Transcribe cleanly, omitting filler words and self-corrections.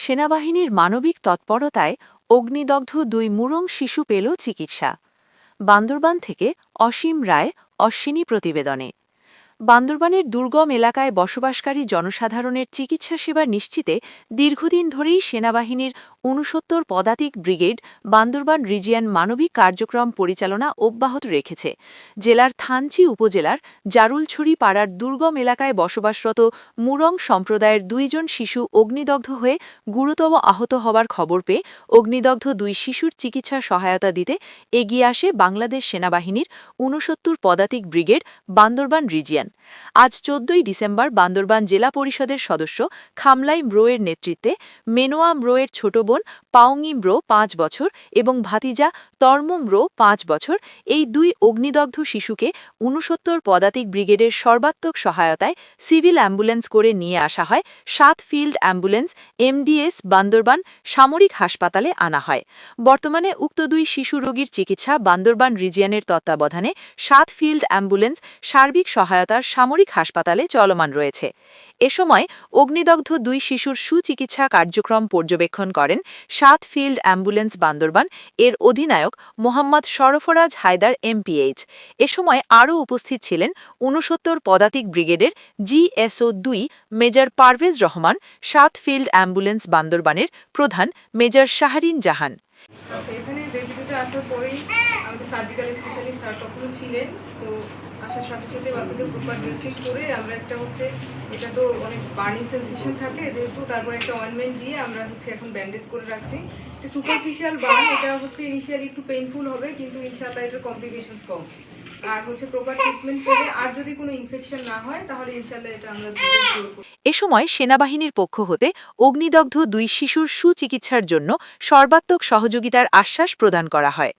সেনাবাহিনীর মানবিক তৎপরতায় অগ্নিদগ্ধ দুই মুরং শিশু পেল চিকিৎসা। বান্দরবান থেকে অসীম রায়, অশ্বিনী প্রতিবেদনে। বান্দরবানের দুর্গম এলাকায় বসবাসকারী জনসাধারণের চিকিৎসা সেবা নিশ্চিতে দীর্ঘদিন ধরেই সেনাবাহিনীর ৬৯ পদাতিক ব্রিগেড বান্দরবান রিজিয়ন মানবিক কার্যক্রম পরিচালনা অব্যাহত রেখেছে। জেলার থানচি উপজেলার জারুলছড়ি পাড়ার দুর্গম এলাকায় বসবাসরত মুরং সম্প্রদায়ের ২ জন শিশু অগ্নিদগ্ধ হয়ে গুরুতর আহত হওয়ার খবর পেয়ে অগ্নিদগ্ধ ২ শিশুর চিকিৎসা সহায়তা দিতে এগিয়ে আসে বাংলাদেশ সেনাবাহিনীর ৬৯ পদাতিক ব্রিগেড বান্দরবান রিজিয়ন। আজ ১৪ ডিসেম্বর বান্দরবান জেলা পরিষদের সদস্য খামলাই ম্রোয়ের নেতৃত্বে মেনোয়া ম্রোয়ের ছোট বোন পাওঙ্গি ম্রো ৫ বছর এবং ভাতিজা তর্ম ম্রো ৫ বছর এই ২ অগ্নিদগ্ধ শিশুকে ৬৯ পদাতিক ব্রিগেডের সর্বাত্মক সহায়তায় সিভিল অ্যাম্বুলেন্স করে নিয়ে আসা হয় ৭ ফিল্ড অ্যাম্বুলেন্স MDS বান্দরবান সামরিক হাসপাতালে আনা হয়। বর্তমানে উক্ত ২ শিশু রোগীর চিকিৎসা বান্দরবান রিজিয়নের তত্ত্বাবধানে ৭ ফিল্ড অ্যাম্বুলেন্স সার্বিক সহায়তার সামরিক হাসপাতালে চলমান রয়েছে। এ সময় অগ্নিদগ্ধ ২ শিশুর সুচিকিৎসা কার্যক্রম পর্যবেক্ষণ করেন ৭ ফিল্ড অ্যাম্বুলেন্স বান্দরবান এর অধিনায়ক মোহাম্মদ সরফরাজ হায়দার MPH। এ সময় আরও উপস্থিত ছিলেন ৬৯ পদাতিক ব্রিগেডের GSO ২ major Parvez Rahman, ৭ field ambulance বান্দরবানের প্রধান মেজর শাহরিন জাহান। এখানে বেবিটা আসার পরেই আমাদের সার্জিক্যাল স্পেশালিস্ট স্যার তখনও ছিলেন। তো আসার সাথে সাথে বাচ্চাদের প্রপার ড্রেসিং করে আমরা একটা এটা তো অনেক বার্নিং সেন্সেশন থাকে যেহেতু, তারপরে একটা অয়েনমেন্ট দিয়ে আমরা এখন ব্যান্ডেজ করে রাখছি। এটা সুপারফিশিয়াল বার্ন, এটা ইনিশিয়ালি একটু পেইনফুল হবে কিন্তু ইনশাআল্লাহ এটার কমপ্লিকেশনস কম। আর প্রপার ট্রিটমেন্ট পেলে আর যদি কোনো ইনফেকশন না হয় তাহলে ইনশাআল্লাহ এটা আমরা এ সময় সেনাবাহিনীর পক্ষ হতে অগ্নিদগ্ধ ২ শিশুর সুচিকিৎসার জন্য সর্বাত্মক সহযোগিতার আশ্বাস প্রদান করা হয়।